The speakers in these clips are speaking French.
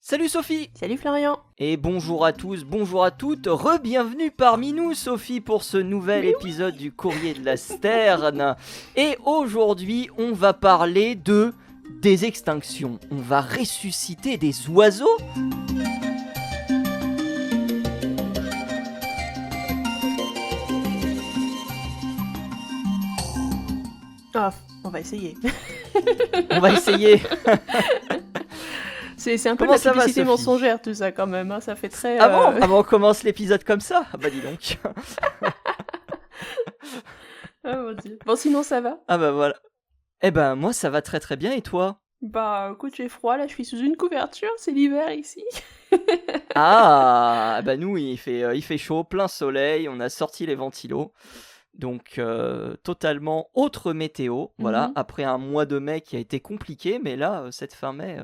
Salut Sophie! Salut Florian. Et bonjour à tous, bonjour à toutes, re-bienvenue parmi nous Sophie pour ce nouvel épisode du Courrier de la Sterne. Et aujourd'hui on va parler des extinctions, on va ressusciter des oiseaux. Ah, on va essayer. On va essayer. C'est un peu Comment de ça la va, publicité Sophie mensongère tout ça quand même, hein. Ça fait très... Avant on commence l'épisode comme ça? Ah bah dis donc. Ah mon Dieu. Bon sinon ça va? Ah bah voilà. Eh ben moi ça va très très bien et toi? Bah écoute, j'ai froid là, je suis sous une couverture, c'est l'hiver ici. Ah bah nous il fait chaud, plein soleil, on a sorti les ventilos. Donc totalement autre météo, voilà, après un mois de mai qui a été compliqué, mais là, cette fin mai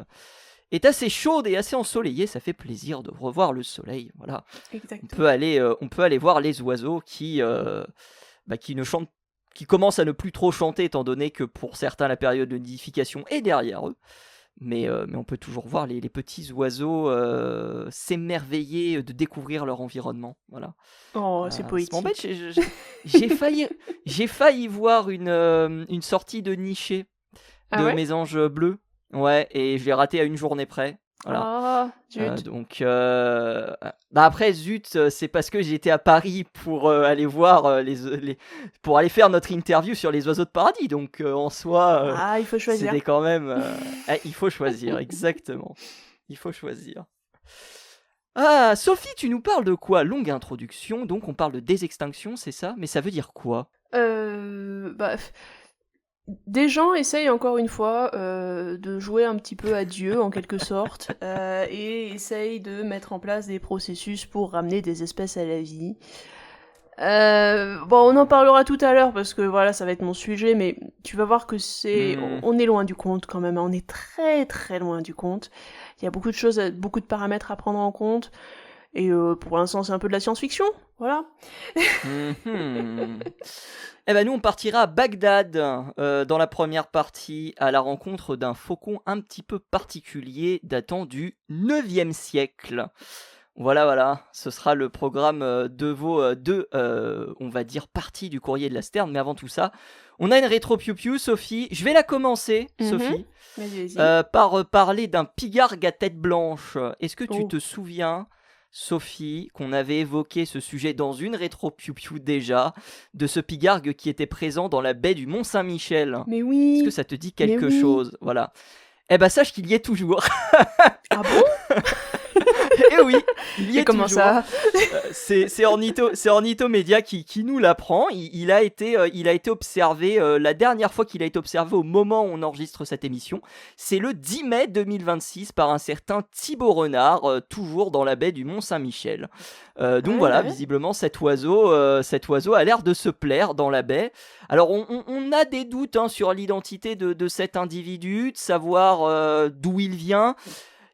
est assez chaude et assez ensoleillée, ça fait plaisir de revoir le soleil, voilà. On Exactement. peut aller voir les oiseaux qui ne chantent, qui commencent à ne plus trop chanter, étant donné que pour certains la période de nidification est derrière eux. Mais on peut toujours voir les petits oiseaux s'émerveiller de découvrir leur environnement, voilà. Oh, c'est Ça poétique. m'embête, j'ai failli voir une sortie de nichée Ah de ouais? mésanges bleus. Ouais, et je l'ai raté à une journée près. Voilà. Ah, zut. Bah après, zut, c'est parce que j'étais à Paris pour aller voir pour aller faire notre interview sur les oiseaux de paradis. Donc en soi, Ah, il faut choisir. c'était quand même. Il faut choisir, exactement. Il faut choisir. Ah, Sophie, tu nous parles de quoi? Longue introduction, donc on parle de désextinction, c'est ça? Mais ça veut dire quoi? Bah... Des gens essayent encore une fois de jouer un petit peu à Dieu en quelque sorte et essayent de mettre en place des processus pour ramener des espèces à la vie. Bon, on en parlera tout à l'heure parce que voilà, ça va être mon sujet, mais tu vas voir que on est loin du compte quand même, hein. On est très très loin du compte. Il y a beaucoup de choses, beaucoup de paramètres à prendre en compte. Et pour l'instant, c'est un peu de la science-fiction, voilà. Eh ben nous, on partira à Bagdad dans la première partie à la rencontre d'un faucon un petit peu particulier datant du 9e siècle. Voilà, ce sera le programme de vos deux, on va dire, parties du Courrier de la Sterne. Mais avant tout ça, on a une rétro piou-piou, Sophie. Je vais la commencer, Sophie, Vas-y. par parler d'un pigargue à tête blanche. Est-ce que tu Oh. te souviens, Sophie, qu'on avait évoqué ce sujet dans une rétro piou-piou déjà, de ce pigargue qui était présent dans la baie du Mont-Saint-Michel? Mais oui. Est-ce que ça te dit quelque oui. chose? Voilà. Eh ben sache qu'il y est toujours. Ah bon? Eh oui, il y est comment toujours. ça? C'est Ornithomédia qui nous l'apprend. Il a été observé, la dernière fois qu'il a été observé au moment où on enregistre cette émission, c'est le 10 mai 2026 par un certain Thibaut Renard, toujours dans la baie du Mont-Saint-Michel. Donc voilà, visiblement cet oiseau a l'air de se plaire dans la baie. Alors on a des doutes sur l'identité de cet individu, de savoir d'où il vient,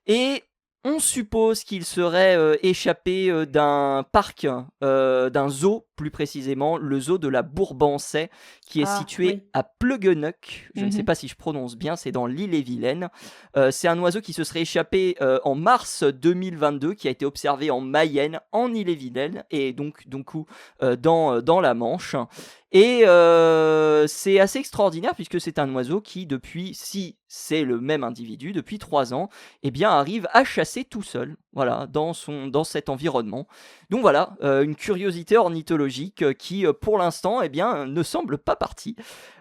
et on suppose qu'il serait échappé d'un parc, d'un zoo plus précisément, le zoo de la Bourbansais, qui est situé à Pleugueneuc. Je ne sais pas si je prononce bien, c'est dans l'Ille-et-Vilaine. C'est un oiseau qui se serait échappé en mars 2022, qui a été observé en Mayenne, en Ille-et-Vilaine, et donc dans la Manche. Et c'est assez extraordinaire puisque c'est un oiseau qui, si c'est le même individu, depuis 3 ans, eh bien, arrive à chasser tout seul, voilà, dans cet environnement. Donc voilà, une curiosité ornithologique qui, pour l'instant, eh bien, ne semble pas partie.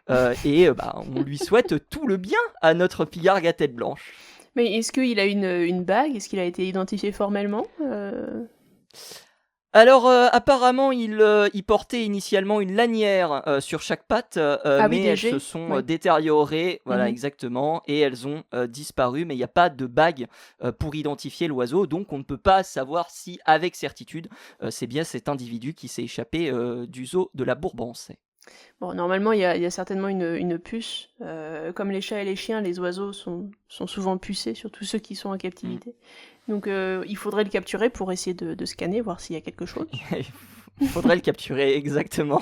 On lui souhaite tout le bien à notre pigargue à tête blanche. Mais est-ce qu'il a une bague? Est-ce qu'il a été identifié formellement? Alors apparemment il portait initialement une lanière sur chaque patte, mais elles se sont détériorées, voilà exactement, et elles ont disparu, mais il n'y a pas de bague pour identifier l'oiseau, donc on ne peut pas savoir si avec certitude c'est bien cet individu qui s'est échappé du zoo de la Bourbansais. Bon, normalement il y a certainement une puce, comme les chats et les chiens, les oiseaux sont souvent pucés, surtout ceux qui sont en captivité. Donc il faudrait le capturer pour essayer de scanner, voir s'il y a quelque chose. Il faudrait le capturer, exactement.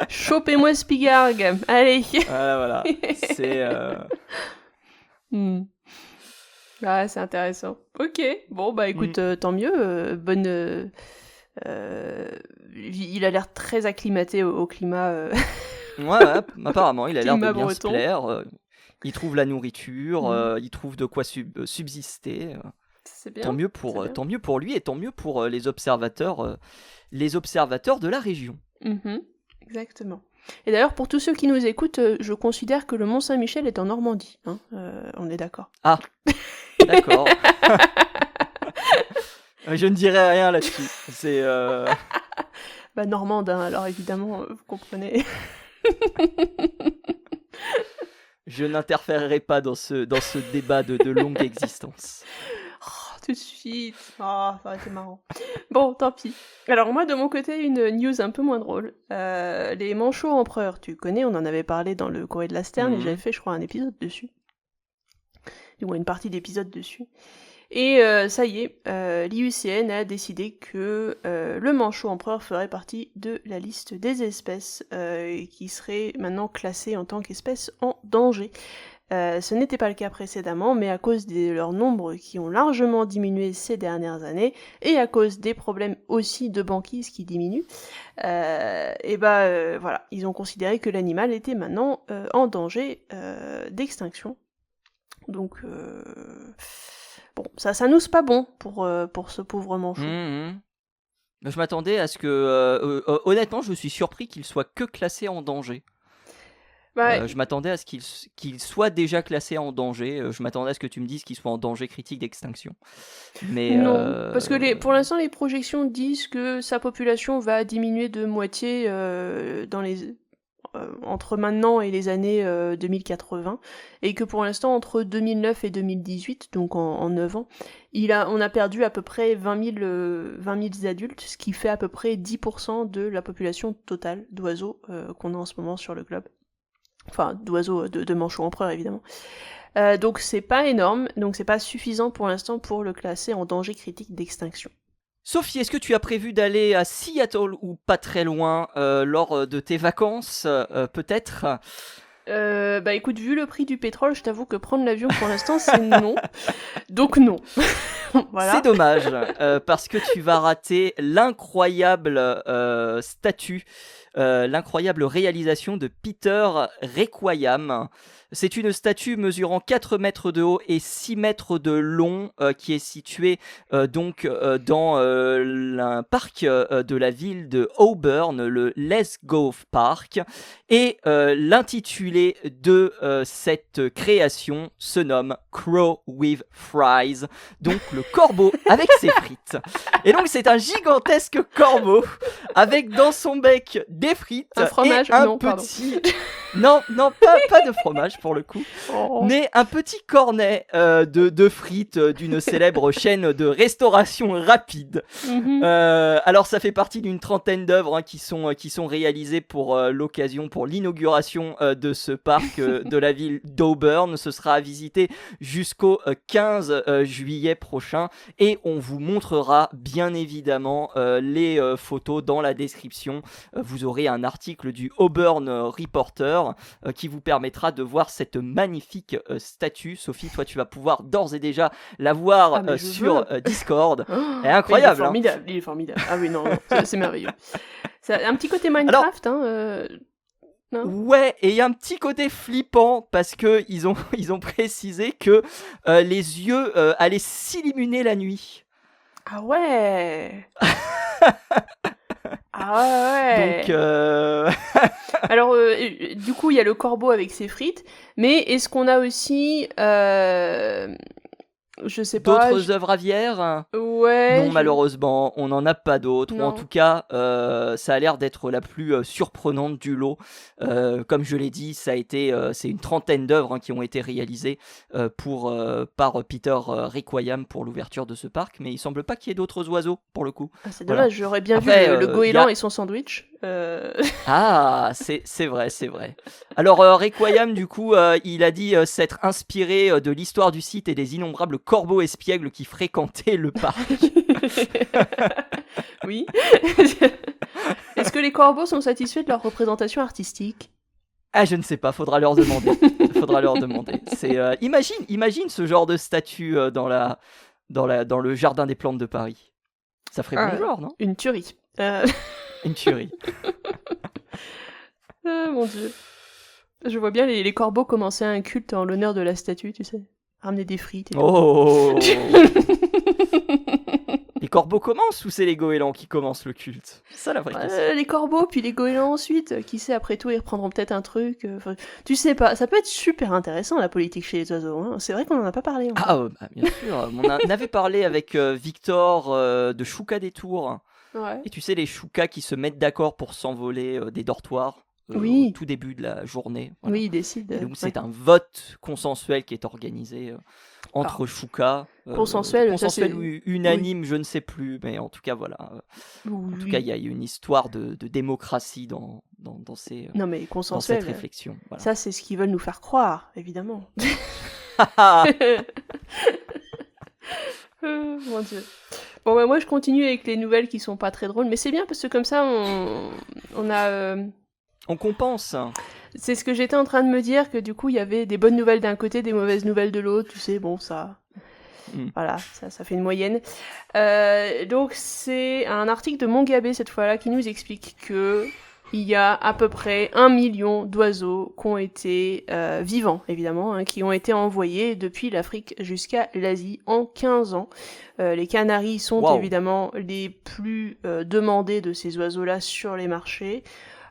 Chopez-moi ce pigargue, allez. Voilà. C'est... Ah, c'est intéressant. Ok, bon, bah écoute, tant mieux. Il a l'air très acclimaté au climat, Ouais, apparemment, il a l'air de climat bien se breton. plaire. Il trouve la nourriture, Mhm. il trouve de quoi subsister. C'est bien, c'est bien. Tant mieux pour lui et tant mieux pour les observateurs de la région. Mhm, exactement. Et d'ailleurs, pour tous ceux qui nous écoutent, je considère que le Mont-Saint-Michel est en Normandie. Hein, on est d'accord. Ah, d'accord. Je ne dirai rien là-dessus. C'est Bah, normande, hein, alors évidemment, vous comprenez. je n'interférerai pas dans ce débat de longue existence. Oh, tout de suite. Ah, ça aurait été marrant. Bon, tant pis. Alors moi, de mon côté, une news un peu moins drôle. Les manchots empereurs, tu connais, on en avait parlé dans le Courrier de la Sterne, et j'avais fait, je crois, un épisode dessus. Du moins, une partie d'épisode dessus. Et ça y est, l'IUCN a décidé que le manchot empereur ferait partie de la liste des espèces qui seraient maintenant classées en tant qu'espèces en danger. Ce n'était pas le cas précédemment, mais à cause de leur nombre qui ont largement diminué ces dernières années, et à cause des problèmes aussi de banquise qui diminuent, voilà, ils ont considéré que l'animal était maintenant en danger d'extinction. Donc, bon, ça s'annonce pas bon pour ce pauvre manchot. Je m'attendais à ce que... honnêtement, je suis surpris qu'il soit que classé en danger. Bah, Je m'attendais à ce qu'il soit déjà classé en danger. Je m'attendais à ce que tu me dises qu'il soit en danger critique d'extinction. Mais non, parce que pour l'instant, les projections disent que sa population va diminuer de moitié entre maintenant et les années 2080, et que pour l'instant, entre 2009 et 2018, donc en 9 ans, on a perdu à peu près 20 000 adultes, ce qui fait à peu près 10% de la population totale d'oiseaux qu'on a en ce moment sur le globe. Enfin, d'oiseaux, de manchots empereurs, évidemment. Donc c'est pas énorme, donc c'est pas suffisant pour l'instant pour le classer en danger critique d'extinction. Sophie, est-ce que tu as prévu d'aller à Seattle ou pas très loin lors de tes vacances, peut-être? Bah écoute, vu le prix du pétrole, je t'avoue que prendre l'avion pour l'instant c'est non. Donc non. Voilà. C'est dommage, parce que tu vas rater l'incroyable statue, l'incroyable réalisation de Peter Requiem. C'est une statue mesurant 4 mètres de haut et 6 mètres de long qui est située dans un parc de la ville de Auburn, le Let's Go Park. Et l'intitulé de cette création se nomme Crow with Fries, donc le corbeau avec ses frites. Et donc c'est un gigantesque corbeau avec dans son bec des frites un fromage, et un non, petit... Non, pas de fromage pour le coup, mais un petit cornet de frites d'une célèbre chaîne de restauration rapide. Alors ça fait partie d'une trentaine d'œuvres qui sont réalisées pour l'occasion, pour l'inauguration de ce parc de la ville d'Auburn. Ce sera à visiter jusqu'au 15 juillet prochain et on vous montrera bien évidemment les photos dans la description. Vous aurez un article du Auburn Reporter qui vous permettra de voir cette magnifique statue. Sophie, toi tu vas pouvoir d'ores et déjà la voir sur Discord. Elle est incroyable. Il est formidable. Ah oui, non, c'est merveilleux. C'est un petit côté Minecraft, non. Ouais, et il y a un petit côté flippant parce que ils ont précisé que les yeux allaient s'illuminer la nuit. Ah ouais. Ah ouais. Donc alors du coup il y a le corbeau avec ses frites, mais est-ce qu'on a aussi je sais pas, d'autres œuvres aviaires? Ouais. Non, malheureusement, on n'en a pas d'autres. Ou en tout cas, ça a l'air d'être la plus surprenante du lot. Comme je l'ai dit, c'est une trentaine d'œuvres qui ont été réalisées par Peter Requiem pour l'ouverture de ce parc. Mais il semble pas qu'il y ait d'autres oiseaux pour le coup. Ah, c'est Voilà. dommage, j'aurais bien Après, vu le goéland et son sandwich. Ah, c'est vrai, c'est vrai. Alors, Requiem, du coup, il a dit s'être inspiré de l'histoire du site et des innombrables corbeaux espiègles qui fréquentaient le parc. Oui. Est-ce que les corbeaux sont satisfaits de leur représentation artistique? Ah, je ne sais pas, faudra leur demander. Faudra leur demander. Imagine ce genre de statue dans le jardin des plantes de Paris. Ça ferait bon genre, non? Une tuerie. Une tuerie. Ah, mon Dieu. Je vois bien les corbeaux commencer un culte en l'honneur de la statue, tu sais. Ramener des frites et tout. Oh. Les corbeaux commencent ou c'est les goélands qui commencent le culte? C'est ça la vraie question. Les corbeaux, puis les goélands ensuite. Qui sait, après tout, ils reprendront peut-être un truc. Tu sais pas, ça peut être super intéressant la politique chez les oiseaux. Hein. C'est vrai qu'on en a pas parlé. Ah, bah, bien sûr. On avait parlé avec Victor de Chouka des Tours. Ouais. Et tu sais, les choucas qui se mettent d'accord pour s'envoler des dortoirs Oui. au tout début de la journée. Voilà. Oui, ils décident. Et donc, c'est un vote consensuel qui est organisé entre choucas. Consensuel, consensuel ou unanime, je ne sais plus. Mais en tout cas, voilà. En tout cas, il y a une histoire de démocratie dans non, mais consensuel, dans cette réflexion. Voilà. Ça, c'est ce qu'ils veulent nous faire croire, évidemment. Mon Dieu. Bon, bah, moi, je continue avec les nouvelles qui sont pas très drôles, mais c'est bien parce que comme ça, on a... On compense. C'est ce que j'étais en train de me dire, que du coup, il y avait des bonnes nouvelles d'un côté, des mauvaises nouvelles de l'autre, tu sais, bon, ça... Voilà, ça fait une moyenne. Donc, c'est un article de Mongabé, cette fois-là, qui nous explique que il y a à peu près 1 million d'oiseaux qui ont été vivants, évidemment, hein, qui ont été envoyés depuis l'Afrique jusqu'à l'Asie en 15 ans. Les canaris sont évidemment les plus demandés de ces oiseaux-là sur les marchés.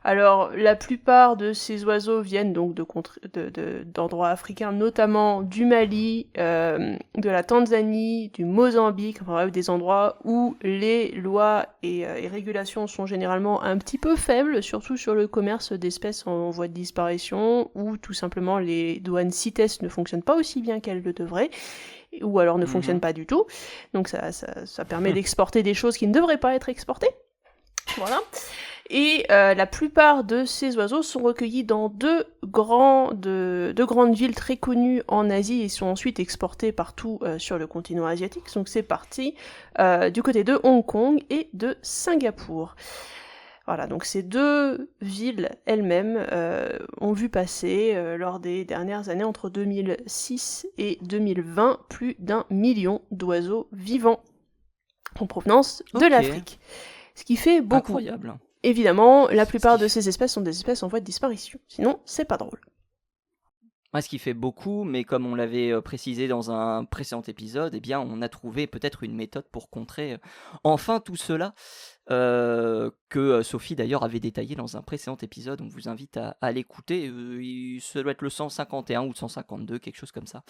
Alors, la plupart de ces oiseaux viennent donc d'endroits africains, notamment du Mali, de la Tanzanie, du Mozambique, enfin bref, des endroits où les lois et régulations sont généralement un petit peu faibles, surtout sur le commerce d'espèces en voie de disparition, ou tout simplement les douanes CITES ne fonctionnent pas aussi bien qu'elles le devraient, ou alors ne fonctionnent pas du tout. Donc ça permet d'exporter des choses qui ne devraient pas être exportées. Voilà. Et la plupart de ces oiseaux sont recueillis dans deux grandes villes très connues en Asie et sont ensuite exportés partout sur le continent asiatique. Donc c'est parti du côté de Hong Kong et de Singapour. Voilà, donc ces deux villes elles-mêmes ont vu passer lors des dernières années, entre 2006 et 2020, plus d'1 million d'oiseaux vivants en provenance de l'Afrique. Ce qui fait beaucoup. Incroyable. Évidemment, la plupart de ces espèces sont des espèces en voie de disparition. Sinon, c'est pas drôle. Ce qui fait beaucoup, mais comme on l'avait précisé dans un précédent épisode, eh bien, on a trouvé peut-être une méthode pour contrer enfin tout cela, que Sophie d'ailleurs avait détaillé dans un précédent épisode. On vous invite à l'écouter. Ça doit être le 151 ou le 152, quelque chose comme ça.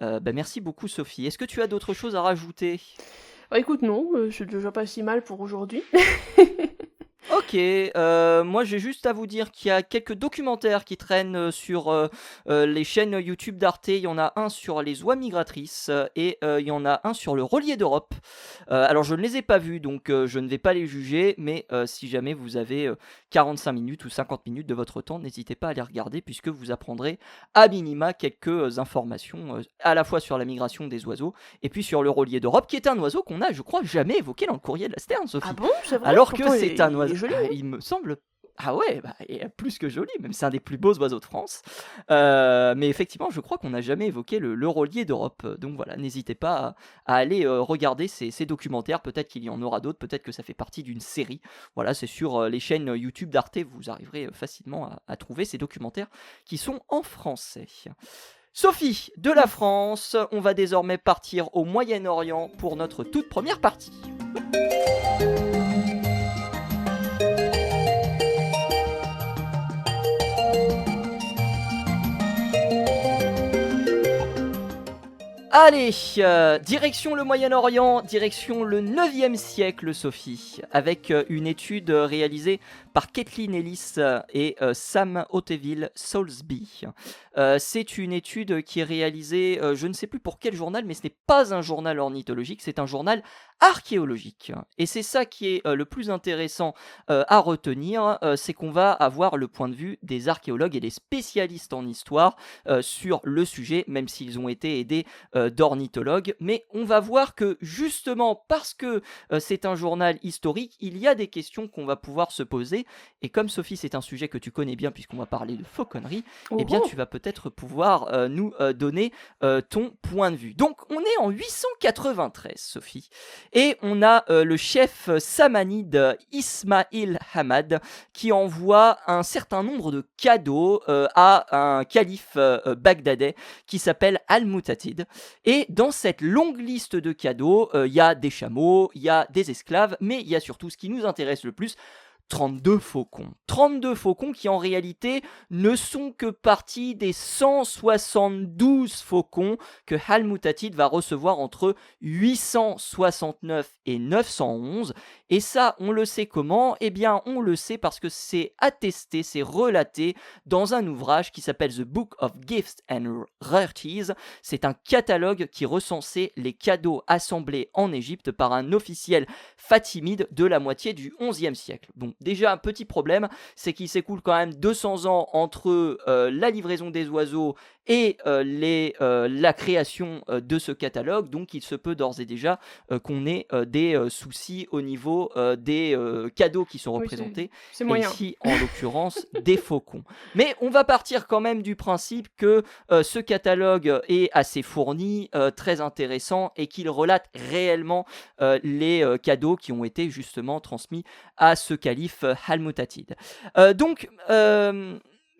Merci beaucoup, Sophie. Est-ce que tu as d'autres choses à rajouter ? Écoute, non, c'est déjà pas si mal pour aujourd'hui. Ok, moi j'ai juste à vous dire qu'il y a quelques documentaires qui traînent sur les chaînes YouTube d'Arte. Il y en a un sur les oies migratrices et il y en a un sur le Relier d'Europe. Alors je ne les ai pas vus, donc je ne vais pas les juger, mais si jamais vous avez 45 minutes ou 50 minutes de votre temps, n'hésitez pas à les regarder puisque vous apprendrez à minima quelques informations à la fois sur la migration des oiseaux et puis sur le Relier d'Europe, qui est un oiseau qu'on a, je crois, jamais évoqué dans le courrier de la Stern, Sophie. Ah bon, c'est vrai. Alors que c'est un oiseau. Joli, il me semble. Ah ouais, il est plus que joli, même c'est un des plus beaux oiseaux de France. Mais effectivement, je crois qu'on n'a jamais évoqué le Relier d'Europe. Donc voilà, n'hésitez pas à aller regarder ces documentaires. Peut-être qu'il y en aura d'autres, peut-être que ça fait partie d'une série. Voilà, c'est sur les chaînes YouTube d'Arte, vous arriverez facilement à trouver ces documentaires qui sont en français. Sophie, de la France, on va désormais partir au Moyen-Orient pour notre toute première partie. Allez, direction le Moyen-Orient, direction le 9e siècle, Sophie, avec une étude réalisée par Kathleen Ellis et Sam Otteville Soulsby. C'est une étude qui est réalisée, je ne sais plus pour quel journal, mais ce n'est pas un journal ornithologique, c'est un journal archéologique. Et c'est ça qui est le plus intéressant à retenir, c'est qu'on va avoir le point de vue des archéologues et des spécialistes en histoire sur le sujet, même s'ils ont été aidés d'ornithologues. Mais on va voir que justement parce que c'est un journal historique, il y a des questions qu'on va pouvoir se poser demander. Et comme Sophie, c'est un sujet que tu connais bien puisqu'on va parler de fauconnerie, Oh eh bien oh. tu vas peut-être pouvoir nous donner ton point de vue. Donc on est en 893, Sophie, et on a le chef samanide Ismail Hamad qui envoie un certain nombre de cadeaux à un calife bagdadais qui s'appelle Al-Mutatid. Et dans cette longue liste de cadeaux, il y a des chameaux, il y a des esclaves, mais il y a surtout ce qui nous intéresse le plus, 32 faucons. 32 faucons qui en réalité ne sont que partie des 172 faucons que Al-Mutatid va recevoir entre 869 et 911. Et ça, on le sait comment? Eh bien, on le sait parce que c'est attesté, c'est relaté dans un ouvrage qui s'appelle The Book of Gifts and Rarities. C'est un catalogue qui recensait les cadeaux assemblés en Égypte par un officiel fatimide de la moitié du XIe siècle. Bon, déjà un petit problème, c'est qu'il s'écoule quand même 200 ans entre la livraison des oiseaux et la création de ce catalogue, donc il se peut d'ores et déjà qu'on ait des soucis au niveau des cadeaux qui sont Oui, représentés, c'est et moyen. ici en l'occurrence des faucons. Mais on va partir quand même du principe que ce catalogue est assez fourni, très intéressant, et qu'il relate réellement les cadeaux qui ont été justement transmis à ce calife Al-Mutatid. Donc,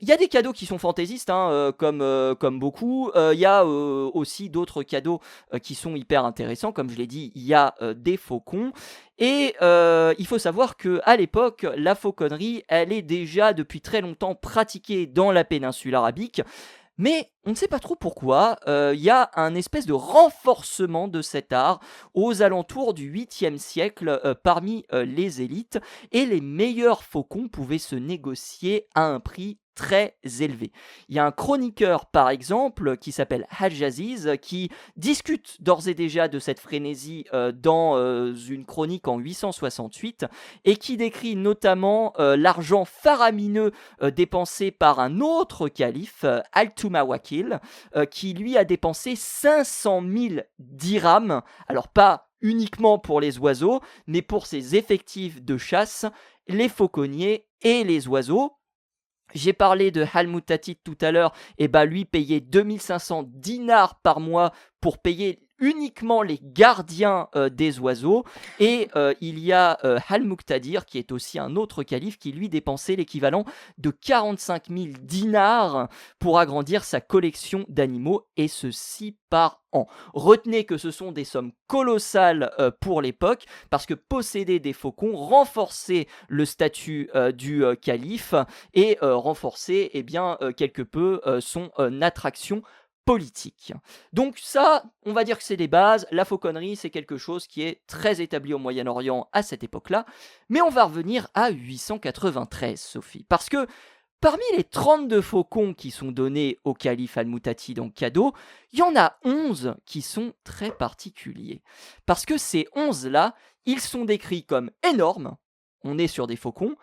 il y a des cadeaux qui sont fantaisistes, hein, comme beaucoup. Il y a aussi d'autres cadeaux qui sont hyper intéressants. Comme je l'ai dit, il y a des faucons. Et il faut savoir qu'à l'époque, la fauconnerie, elle est déjà depuis très longtemps pratiquée dans la péninsule arabique. Mais on ne sait pas trop pourquoi, il y a un espèce de renforcement de cet art aux alentours du 8e siècle parmi les élites, et les meilleurs faucons pouvaient se négocier à un prix très élevé. Il y a un chroniqueur par exemple qui s'appelle Hadjaziz qui discute d'ores et déjà de cette frénésie dans une chronique en 868, et qui décrit notamment l'argent faramineux dépensé par un autre calife, Al-Tumawakil, qui lui a dépensé 500 000 dirhams, alors pas uniquement pour les oiseaux, mais pour ses effectifs de chasse, les fauconniers et les oiseaux. J'ai parlé de Al-Mutatid tout à l'heure, et bah lui payait 2500 dinars par mois pour payer uniquement les gardiens des oiseaux. Et il y a Al-Muqtadir qui est aussi un autre calife qui lui dépensait l'équivalent de 45 000 dinars pour agrandir sa collection d'animaux, et ceci par an. Retenez que ce sont des sommes colossales pour l'époque, parce que posséder des faucons renforçait le statut du calife, et renforçait quelque peu son attraction politique. Donc ça, on va dire que c'est des bases. La fauconnerie, c'est quelque chose qui est très établi au Moyen-Orient à cette époque-là. Mais on va revenir à 893, Sophie. Parce que parmi les 32 faucons qui sont donnés au calife Al-Mutatid en cadeau, il y en a 11 qui sont très particuliers. Parce que ces 11-là, ils sont décrits comme énormes, on est sur des faucons,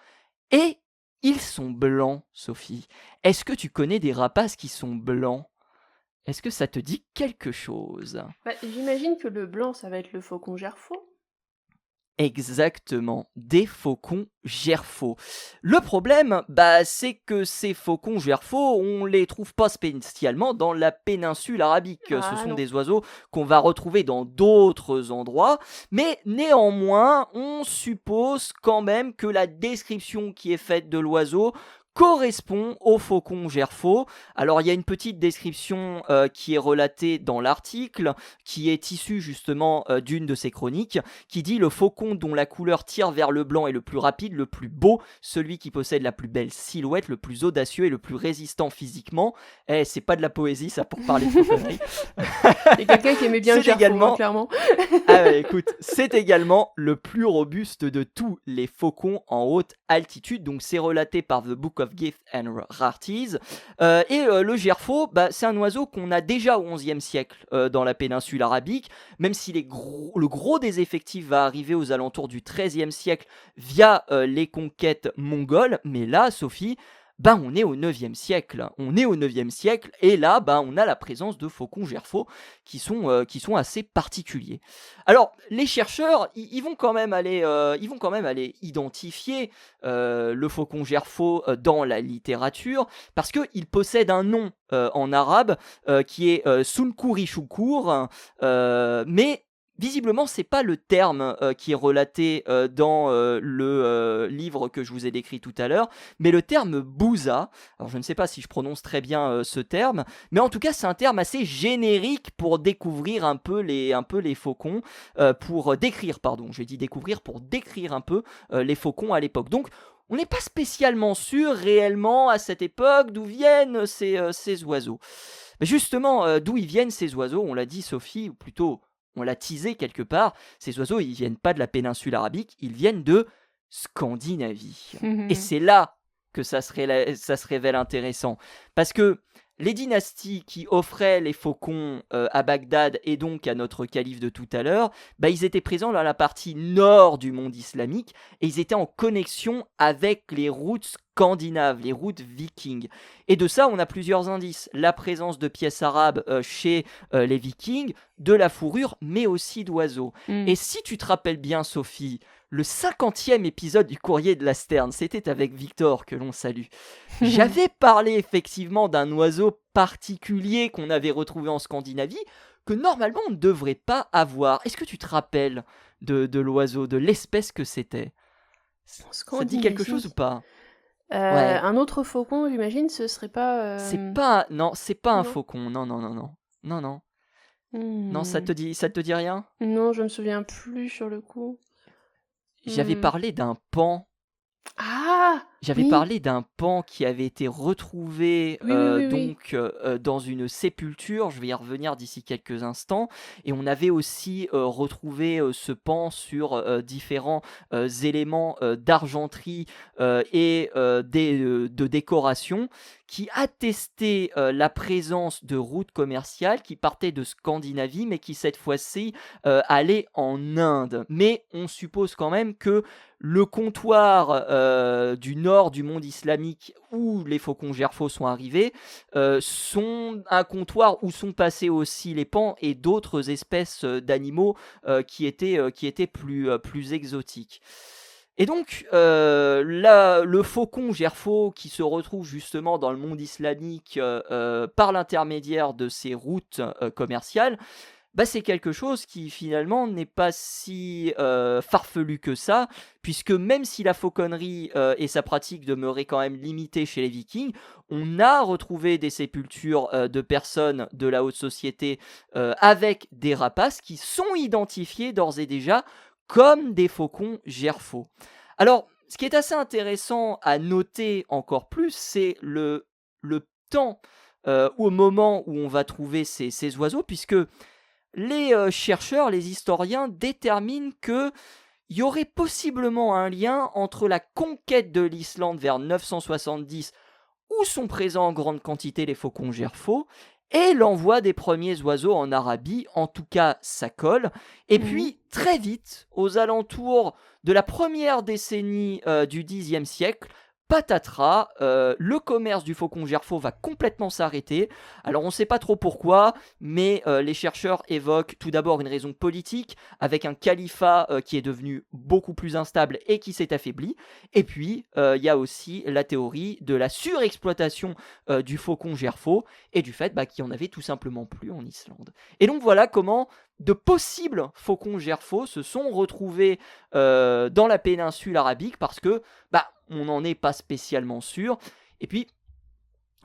et ils sont blancs, Sophie. Est-ce que tu connais des rapaces qui sont blancs? Est-ce que ça te dit quelque chose? Bah, j'imagine que le blanc, ça va être le faucon gerfaut. Exactement, des faucons gerfaux. Le problème, c'est que ces faucons gerfaux, on les trouve pas spécialement dans la péninsule arabique. Ce Ah sont non. des oiseaux qu'on va retrouver dans d'autres endroits, mais néanmoins, on suppose quand même que la description qui est faite de l'oiseau correspond au faucon gerfaut. Alors il y a une petite description qui est relatée dans l'article, qui est issue justement d'une de ces chroniques, qui dit: le faucon dont la couleur tire vers le blanc est le plus rapide, le plus beau, celui qui possède la plus belle silhouette, le plus audacieux et le plus résistant physiquement. C'est pas de la poésie ça pour parler de fauconnerie. Il y a quelqu'un qui aimait bien le C'est gerfaut, également- clairement. Écoute, c'est également le plus robuste de tous les faucons en haute altitude, donc c'est relaté par The Book of Gifts and Rarities. Le gerfaut, c'est un oiseau qu'on a déjà au XIe siècle dans la péninsule arabique, même si le gros des effectifs va arriver aux alentours du XIIIe siècle via les conquêtes mongoles. Mais là, Sophie, on est au 9e siècle. On est au 9e siècle et là, on a la présence de faucons gerfaux qui sont assez particuliers. Alors, les chercheurs, ils vont quand même aller identifier le faucon gerfaux dans la littérature parce qu'il possède un nom en arabe qui est Sunkurishukur, mais visiblement, c'est pas le terme qui est relaté dans le livre que je vous ai décrit tout à l'heure, mais le terme bouza. Alors, je ne sais pas si je prononce très bien ce terme, mais en tout cas, c'est un terme assez générique pour découvrir un peu les faucons, pour décrire, pardon, j'ai dit découvrir, pour décrire un peu les faucons à l'époque. Donc, on n'est pas spécialement sûr réellement à cette époque d'où viennent ces oiseaux. Mais justement, d'où ils viennent ces oiseaux, on l'a dit Sophie, ou plutôt on l'a teasé quelque part, ces oiseaux ils viennent pas de la péninsule arabique, ils viennent de Scandinavie. Et c'est là que ça se révèle intéressant, parce que les dynasties qui offraient les faucons à Bagdad et donc à notre calife de tout à l'heure, ils étaient présents dans la partie nord du monde islamique et ils étaient en connexion avec les routes scandinaves, les routes vikings. Et de ça, on a plusieurs indices. La présence de pièces arabes chez les vikings, de la fourrure, mais aussi d'oiseaux. Et si tu te rappelles bien, Sophie, le 50e épisode du Courrier de la Sterne, c'était avec Victor que l'on salue. J'avais parlé effectivement d'un oiseau particulier qu'on avait retrouvé en Scandinavie, que normalement on ne devrait pas avoir. Est-ce que tu te rappelles de l'oiseau, de l'espèce que c'était ? Ça te dit quelque chose ou pas ? Ouais. Un autre faucon, j'imagine, ce serait pas... C'est pas un Non. faucon, non. Non, ça te dit rien ? Non, je me souviens plus sur le coup. J'avais parlé d'un paon. Ah J'avais oui. parlé d'un paon qui avait été retrouvé Oui. donc dans une sépulture. Je vais y revenir d'ici quelques instants. Et on avait aussi retrouvé ce paon sur différents éléments d'argenterie et de décoration qui attestaient la présence de routes commerciales qui partaient de Scandinavie, mais qui cette fois-ci allaient en Inde. Mais on suppose quand même que le comptoir du nord du monde islamique où les faucons gerfaux sont arrivés sont un comptoir où sont passés aussi les paons et d'autres espèces d'animaux qui étaient plus exotiques. Et donc, le faucon gerfaux qui se retrouve justement dans le monde islamique par l'intermédiaire de ces routes commerciales, c'est quelque chose qui finalement n'est pas si farfelu que ça, puisque même si la fauconnerie et sa pratique demeuraient quand même limitées chez les Vikings, on a retrouvé des sépultures de personnes de la haute société avec des rapaces qui sont identifiés d'ores et déjà comme des faucons gerfaux. Alors, ce qui est assez intéressant à noter encore plus, c'est le temps au moment où on va trouver ces oiseaux, puisque les chercheurs, les historiens déterminent qu'il y aurait possiblement un lien entre la conquête de l'Islande vers 970, où sont présents en grande quantité les faucons gerfaux, et l'envoi des premiers oiseaux en Arabie. En tout cas, ça colle. Et puis, très vite, aux alentours de la première décennie du Xe siècle, patatras, le commerce du faucon gerfaux va complètement s'arrêter. Alors on ne sait pas trop pourquoi, mais les chercheurs évoquent tout d'abord une raison politique, avec un califat qui est devenu beaucoup plus instable et qui s'est affaibli. Et puis il y a aussi la théorie de la surexploitation du faucon gerfaux et du fait qu'il n'y en avait tout simplement plus en Islande. Et donc voilà comment de possibles faucons gerfaux se sont retrouvés dans la péninsule arabique, parce que on n'en est pas spécialement sûr. Et puis,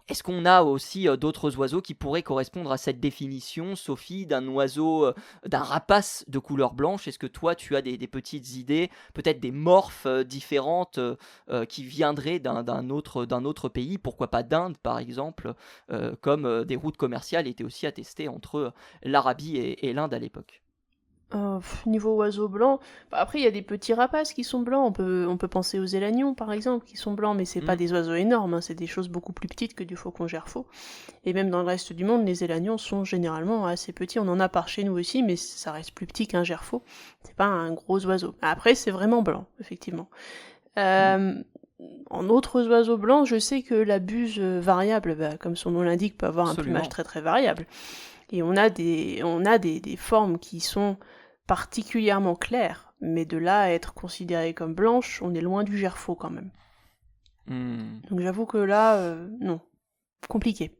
est-ce qu'on a aussi d'autres oiseaux qui pourraient correspondre à cette définition, Sophie, d'un oiseau, d'un rapace de couleur blanche ? Est-ce que toi, tu as des petites idées, peut-être des morphes différentes qui viendraient d'un autre pays, pourquoi pas d'Inde par exemple, comme des routes commerciales étaient aussi attestées entre l'Arabie et l'Inde à l'époque ? Niveau oiseau blanc, après il y a des petits rapaces qui sont blancs, on peut penser aux élagnons par exemple qui sont blancs, mais c'est pas des oiseaux énormes, c'est des choses beaucoup plus petites que du faucon gerfaux. Et même dans le reste du monde, les élagnons sont généralement assez petits, on en a par chez nous aussi, mais ça reste plus petit qu'un gerfaut, c'est pas un gros oiseau. Après c'est vraiment blanc, effectivement. en autres oiseaux blancs, je sais que la buse variable, comme son nom l'indique, peut avoir un Absolument. plumage très très variable. Et on a des formes qui sont particulièrement claires, mais de là à être considérées comme blanches, on est loin du gerfaut quand même. Donc j'avoue que là, non, compliqué.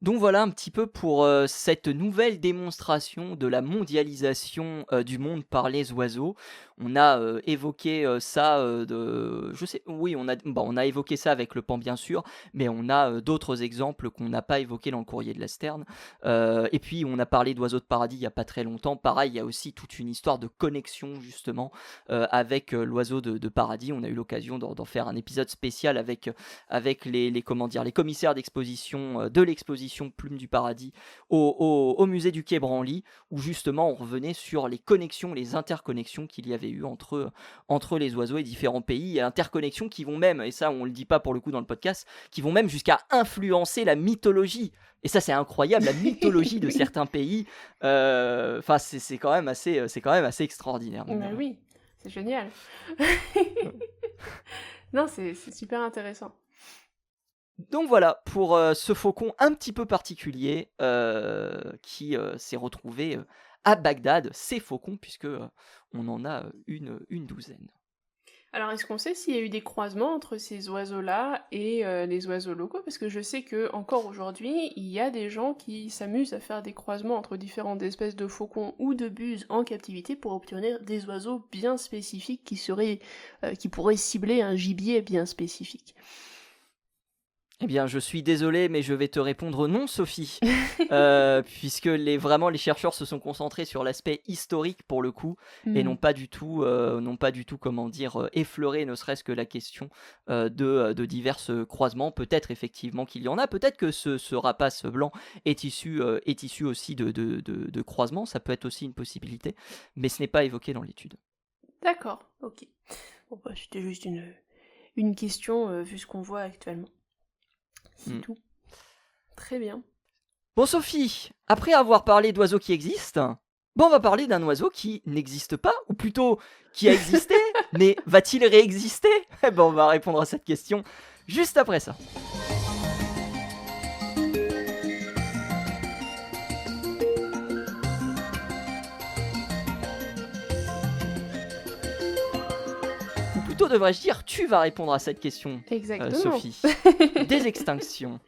Donc voilà un petit peu pour cette nouvelle démonstration de la mondialisation du monde par les oiseaux. On a évoqué ça on a évoqué ça avec le pan bien sûr, mais on a d'autres exemples qu'on n'a pas évoqués dans le courrier de la Sterne. Et puis on a parlé d'oiseaux de paradis il y a pas très longtemps. Pareil, il y a aussi toute une histoire de connexion justement avec l'oiseau de paradis. On a eu l'occasion d'en faire un épisode spécial avec les commissaires d'exposition de l'exposition Plume du Paradis au musée du Quai Branly, où justement on revenait sur les connexions, les interconnexions qu'il y avait eu entre les oiseaux et différents pays, et interconnexions qui vont même, et ça on le dit pas pour le coup dans le podcast, qui vont même jusqu'à influencer la mythologie. Et ça c'est incroyable, la mythologie de certains pays. Enfin c'est quand même assez extraordinaire. Bah oui, c'est génial. Non, c'est super intéressant. Donc voilà, pour ce faucon un petit peu particulier qui s'est retrouvé à Bagdad, ces faucons, puisque on en a une douzaine. Alors, est-ce qu'on sait s'il y a eu des croisements entre ces oiseaux-là et les oiseaux locaux? Parce que je sais que encore aujourd'hui, il y a des gens qui s'amusent à faire des croisements entre différentes espèces de faucons ou de buses en captivité pour obtenir des oiseaux bien spécifiques qui pourraient cibler un gibier bien spécifique. Eh bien, je suis désolé, mais je vais te répondre non, Sophie, puisque les chercheurs se sont concentrés sur l'aspect historique pour le coup, et n'ont pas du tout, effleuré ne serait-ce que la question de divers croisements. Peut-être effectivement qu'il y en a, peut-être que ce rapace blanc est issu aussi de croisements, ça peut être aussi une possibilité, mais ce n'est pas évoqué dans l'étude. D'accord, ok. Bon, c'était juste une question vu ce qu'on voit actuellement. C'est tout. Très bien. Bon Sophie, après avoir parlé d'oiseaux qui existent, on va parler d'un oiseau qui n'existe pas, ou plutôt qui a existé, mais va-t-il réexister ? On va répondre à cette question juste après ça. Ou plutôt devrais-je dire, tu vas répondre à cette question, Sophie. Des extinctions.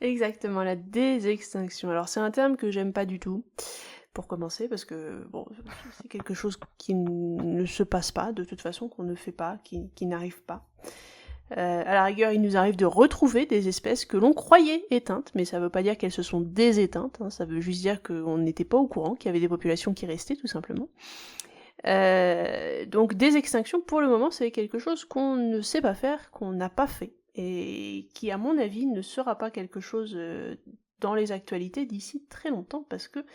Exactement, la désextinction. Alors c'est un terme que j'aime pas du tout, pour commencer, parce que bon, c'est quelque chose qui ne se passe pas, de toute façon, qu'on ne fait pas, qui n'arrive pas. À la rigueur, il nous arrive de retrouver des espèces que l'on croyait éteintes, mais ça veut pas dire qu'elles se sont déséteintes, hein, ça veut juste dire qu'on n'était pas au courant, qu'il y avait des populations qui restaient, tout simplement. Donc des extinctions, pour le moment, c'est quelque chose qu'on ne sait pas faire, qu'on n'a pas fait, et qui, à mon avis, ne sera pas quelque chose dans les actualités d'ici très longtemps, parce que,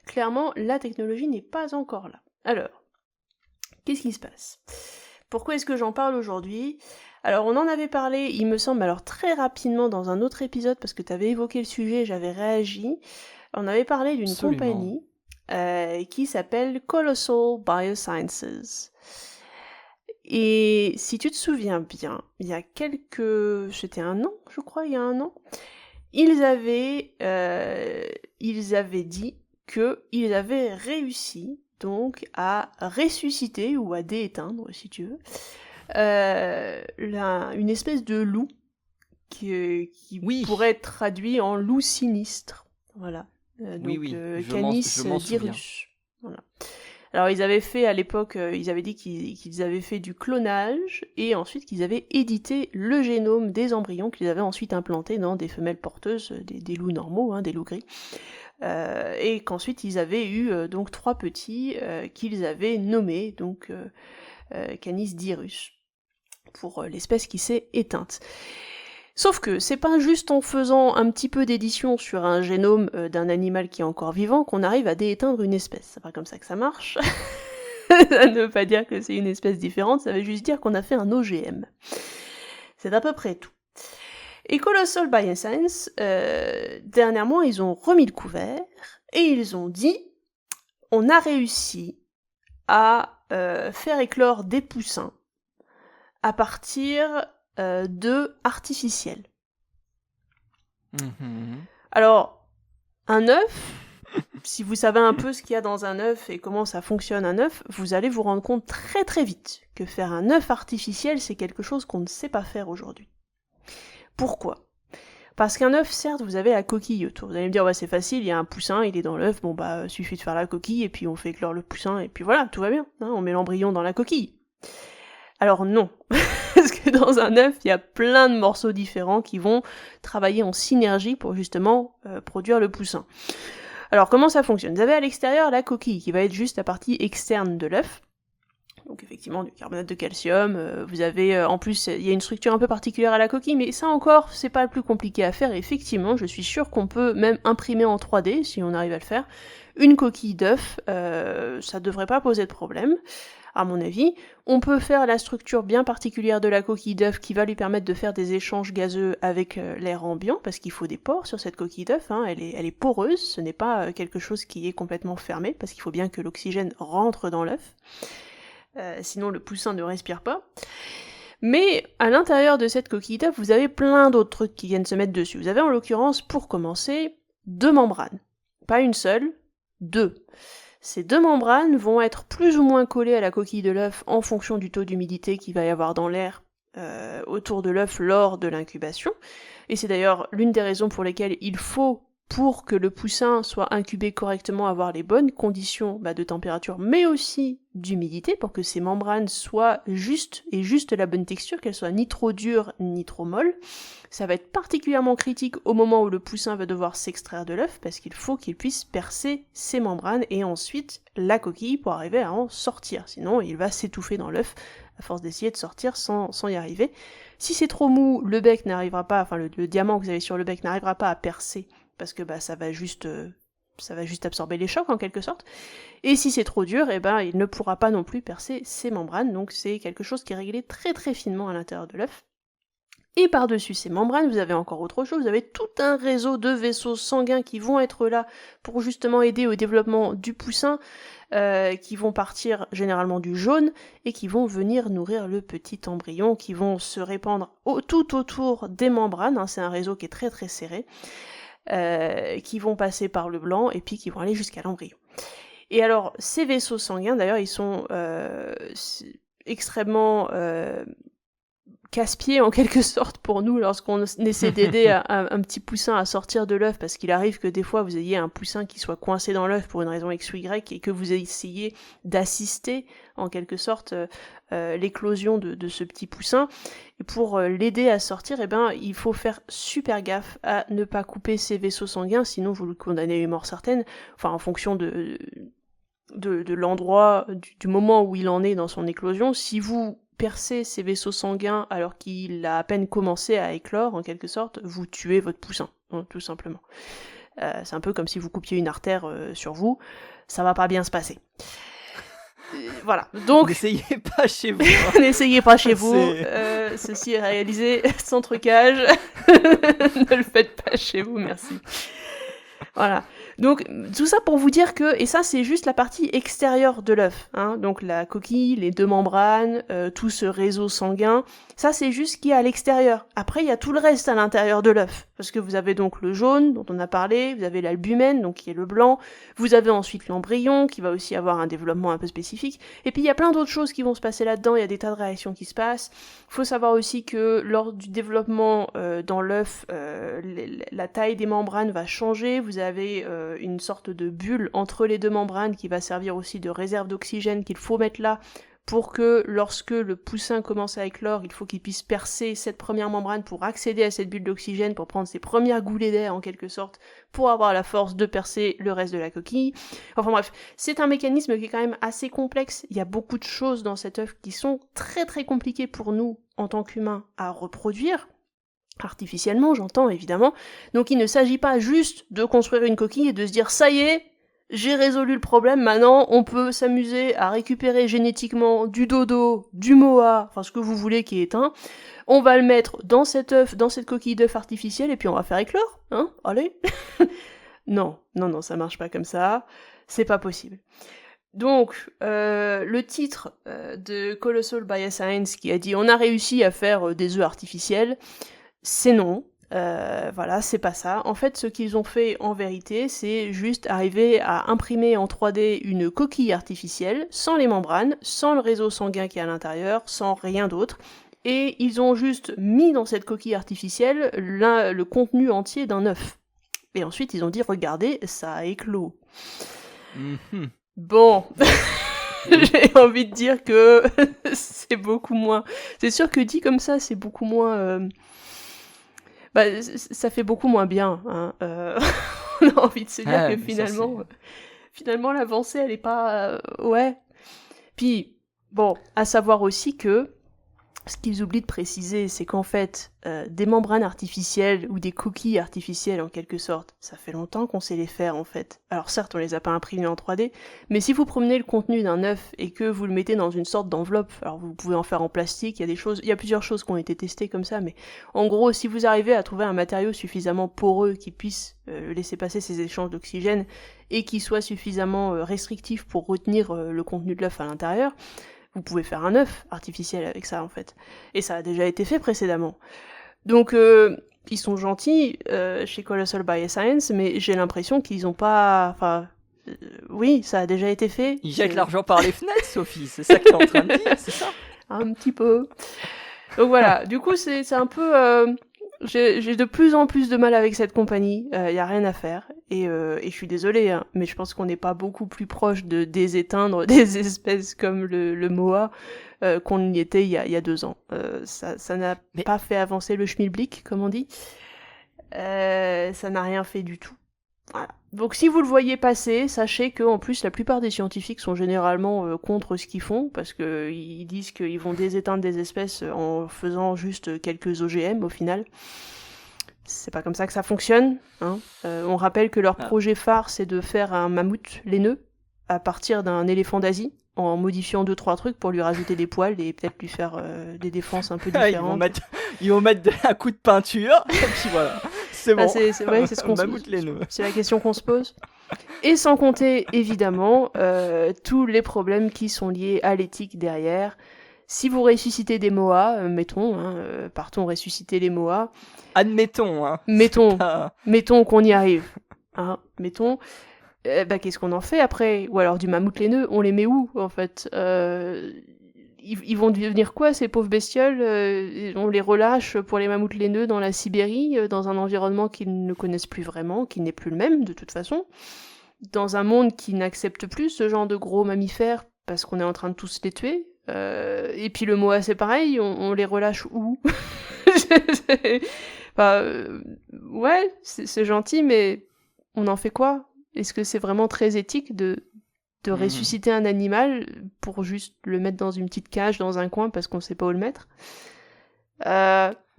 clairement, la technologie n'est pas encore là. Alors, qu'est-ce qui se passe ? Pourquoi est-ce que j'en parle aujourd'hui ? Alors, on en avait parlé, il me semble, alors très rapidement dans un autre épisode, parce que tu avais évoqué le sujet, j'avais réagi. On avait parlé d'une compagnie qui s'appelle Colossal Biosciences. Et si tu te souviens bien, il y a c'était un an, je crois, il y a un an, ils avaient dit qu'ils avaient réussi donc à ressusciter ou à dééteindre, si tu veux, une espèce de loup qui pourrait être traduit en loup sinistre. Voilà. Canis dirus. Voilà. Alors ils avaient fait à l'époque, ils avaient dit qu'ils avaient fait du clonage et ensuite qu'ils avaient édité le génome des embryons qu'ils avaient ensuite implantés dans des femelles porteuses, des loups normaux, hein, des loups gris. Et qu'ensuite ils avaient eu donc 3 petits qu'ils avaient nommés donc Canis dirus pour l'espèce qui s'est éteinte. Sauf que c'est pas juste en faisant un petit peu d'édition sur un génome d'un animal qui est encore vivant qu'on arrive à dééteindre une espèce. C'est pas comme ça que ça marche. Ça ne veut pas dire que c'est une espèce différente, ça veut juste dire qu'on a fait un OGM. C'est à peu près tout. Et Colossal Biosciences, dernièrement, ils ont remis le couvert et ils ont dit on a réussi à faire éclore des poussins à partir d'œufs artificiels. Mhm. Alors, un œuf, si vous savez un peu ce qu'il y a dans un œuf et comment ça fonctionne un œuf, vous allez vous rendre compte très très vite que faire un œuf artificiel, c'est quelque chose qu'on ne sait pas faire aujourd'hui. Pourquoi ? Parce qu'un œuf, certes, vous avez la coquille autour. Vous allez me dire, ouais, c'est facile, il y a un poussin, il est dans l'œuf, bon bah, suffit de faire la coquille, et puis on fait éclore le poussin, et puis voilà, tout va bien, hein, on met l'embryon dans la coquille. Alors non, parce que dans un œuf, il y a plein de morceaux différents qui vont travailler en synergie pour justement produire le poussin. Alors comment ça fonctionne ? Vous avez à l'extérieur la coquille, qui va être juste la partie externe de l'œuf. Donc effectivement du carbonate de calcium, vous avez en plus il y a une structure un peu particulière à la coquille, mais ça encore c'est pas le plus compliqué à faire, et effectivement je suis sûre qu'on peut même imprimer en 3D si on arrive à le faire, une coquille d'œuf, ça devrait pas poser de problème, à mon avis. On peut faire la structure bien particulière de la coquille d'œuf qui va lui permettre de faire des échanges gazeux avec l'air ambiant, parce qu'il faut des pores sur cette coquille d'œuf, hein. Elle est poreuse, ce n'est pas quelque chose qui est complètement fermé, parce qu'il faut bien que l'oxygène rentre dans l'œuf. Sinon le poussin ne respire pas. Mais à l'intérieur de cette coquille d'œuf, vous avez plein d'autres trucs qui viennent se mettre dessus. Vous avez en l'occurrence, pour commencer, 2 membranes. Pas une seule, 2. Ces 2 membranes vont être plus ou moins collées à la coquille de l'œuf en fonction du taux d'humidité qu'il va y avoir dans l'air autour de l'œuf lors de l'incubation. Et c'est d'ailleurs l'une des raisons pour lesquelles il faut, pour que le poussin soit incubé correctement, avoir les bonnes conditions de température, mais aussi d'humidité, pour que ces membranes soient juste la bonne texture, qu'elles soient ni trop dures ni trop molles. Ça va être particulièrement critique au moment où le poussin va devoir s'extraire de l'œuf, parce qu'il faut qu'il puisse percer ces membranes et ensuite la coquille pour arriver à en sortir. Sinon, il va s'étouffer dans l'œuf à force d'essayer de sortir sans y arriver. Si c'est trop mou, le bec n'arrivera pas, enfin le diamant que vous avez sur le bec n'arrivera pas à percer, parce que ça va juste absorber les chocs en quelque sorte. Et si c'est trop dur, il ne pourra pas non plus percer ces membranes, donc c'est quelque chose qui est réglé très très finement à l'intérieur de l'œuf. Et par-dessus ces membranes, vous avez encore autre chose, vous avez tout un réseau de vaisseaux sanguins qui vont être là pour justement aider au développement du poussin, qui vont partir généralement du jaune et qui vont venir nourrir le petit embryon, qui vont se répandre tout autour des membranes, hein, c'est un réseau qui est très très serré, qui vont passer par le blanc et puis qui vont aller jusqu'à l'embryon. Et alors, ces vaisseaux sanguins, d'ailleurs, ils sont extrêmement casse-pied en quelque sorte pour nous lorsqu'on essaie d'aider un petit poussin à sortir de l'œuf, parce qu'il arrive que des fois vous ayez un poussin qui soit coincé dans l'œuf pour une raison X ou Y et que vous essayez d'assister en quelque sorte l'éclosion de ce petit poussin. Et pour l'aider à sortir, il faut faire super gaffe à ne pas couper ses vaisseaux sanguins, sinon vous le condamnez à une mort certaine, enfin en fonction de l'endroit, du moment où il en est dans son éclosion. Si vous percez ses vaisseaux sanguins alors qu'il a à peine commencé à éclore, en quelque sorte, vous tuez votre poussin, hein, tout simplement. C'est un peu comme si vous coupiez une artère sur vous, ça va pas bien se passer. Voilà, donc... N'essayez pas chez vous. Hein. N'essayez pas chez vous, ceci est réalisé sans trucage. Ne le faites pas chez vous, merci. Voilà. Donc, tout ça pour vous dire que, et ça c'est juste la partie extérieure de l'œuf, hein, donc la coquille, les 2 membranes, tout ce réseau sanguin, ça c'est juste ce qui est à l'extérieur. Après, il y a tout le reste à l'intérieur de l'œuf, parce que vous avez donc le jaune, dont on a parlé, vous avez l'albumène, donc qui est le blanc, vous avez ensuite l'embryon, qui va aussi avoir un développement un peu spécifique, et puis il y a plein d'autres choses qui vont se passer là-dedans, il y a des tas de réactions qui se passent. Il faut savoir aussi que lors du développement dans l'œuf, la taille des membranes va changer, vous avez une sorte de bulle entre les 2 membranes qui va servir aussi de réserve d'oxygène qu'il faut mettre là pour que lorsque le poussin commence à éclore, il faut qu'il puisse percer cette première membrane pour accéder à cette bulle d'oxygène, pour prendre ses premières goulées d'air en quelque sorte, pour avoir la force de percer le reste de la coquille. Enfin bref, c'est un mécanisme qui est quand même assez complexe, il y a beaucoup de choses dans cet œuf qui sont très très compliquées pour nous en tant qu'humains à reproduire, artificiellement j'entends évidemment, donc il ne s'agit pas juste de construire une coquille et de se dire ça y est, j'ai résolu le problème, maintenant on peut s'amuser à récupérer génétiquement du dodo, du moa, enfin ce que vous voulez qui est éteint, on va le mettre dans cet œuf, dans cette coquille d'œuf artificielle et puis on va faire éclore, hein, allez. Non, ça marche pas comme ça, c'est pas possible. Donc, le titre de Colossal Bioscience qui a dit on a réussi à faire des œufs artificiels, c'est non. Voilà, c'est pas ça. En fait, ce qu'ils ont fait en vérité, c'est juste arriver à imprimer en 3D une coquille artificielle, sans les membranes, sans le réseau sanguin qui est à l'intérieur, sans rien d'autre. Et ils ont juste mis dans cette coquille artificielle le contenu entier d'un œuf. Et ensuite, ils ont dit, regardez, ça a éclos. Mhm. Bon, j'ai envie de dire que c'est beaucoup moins... C'est sûr que dit comme ça, c'est beaucoup moins... Bah, ça fait beaucoup moins bien. Hein. On a envie de se dire que finalement, l'avancée, elle est pas... ouais. Puis, bon, à savoir aussi que ce qu'ils oublient de préciser, c'est qu'en fait, des membranes artificielles ou des coquilles artificielles en quelque sorte, ça fait longtemps qu'on sait les faire en fait. Alors certes, on les a pas imprimées en 3D, mais si vous promenez le contenu d'un œuf et que vous le mettez dans une sorte d'enveloppe, alors vous pouvez en faire en plastique, il y a plusieurs choses qui ont été testées comme ça, mais en gros, si vous arrivez à trouver un matériau suffisamment poreux qui puisse laisser passer ces échanges d'oxygène et qui soit suffisamment restrictif pour retenir le contenu de l'œuf à l'intérieur, vous pouvez faire un œuf artificiel avec ça en fait. Et ça a déjà été fait précédemment. Donc ils sont gentils chez Colossal Bioscience, mais j'ai l'impression qu'ils ont pas... Enfin, oui, ça a déjà été fait. Ils jettent l'argent par les fenêtres, Sophie, c'est ça que tu es en train de dire, c'est ça? Un petit peu. Donc voilà, du coup c'est un peu... J'ai de plus en plus de mal avec cette compagnie, y a rien à faire, et je suis désolée, hein, mais je pense qu'on n'est pas beaucoup plus proche de déséteindre des espèces comme le Moa qu'on y était il y a 2 ans. Ça n'a pas fait avancer le schmilblick, comme on dit. Ça n'a rien fait du tout. Voilà. Donc si vous le voyez passer, sachez que en plus la plupart des scientifiques sont généralement contre ce qu'ils font, parce qu'ils disent qu'ils vont déséteindre des espèces en faisant juste quelques OGM au final. C'est pas comme ça que ça fonctionne. Hein. On rappelle que leur projet phare, c'est de faire un mammouth laineux à partir d'un éléphant d'Asie, en modifiant 2-3 trucs pour lui rajouter des poils et peut-être lui faire des défenses un peu différentes. Ils vont mettre un coup de peinture, et puis voilà. C'est bon. C'est ce qu'on c'est la question qu'on se pose. Et sans compter, évidemment, tous les problèmes qui sont liés à l'éthique derrière. Si vous ressuscitez des Moas, mettons, partons ressusciter les Moas. Admettons, hein. Mettons qu'on y arrive. Hein, mettons. Qu'est-ce qu'on en fait après? Ou alors du mammouth laineux, on les met où, en fait? Ils vont devenir quoi, ces pauvres bestioles? On les relâche pour les mammouths laineux dans la Sibérie, dans un environnement qu'ils ne connaissent plus vraiment, qui n'est plus le même, de toute façon. Dans un monde qui n'accepte plus ce genre de gros mammifères, parce qu'on est en train de tous les tuer. Et puis le Moa, c'est pareil, on les relâche où? Ouais, c'est gentil, mais on en fait quoi? Est-ce que c'est vraiment très éthique de ressusciter un animal pour juste le mettre dans une petite cage, dans un coin, parce qu'on sait pas où le mettre?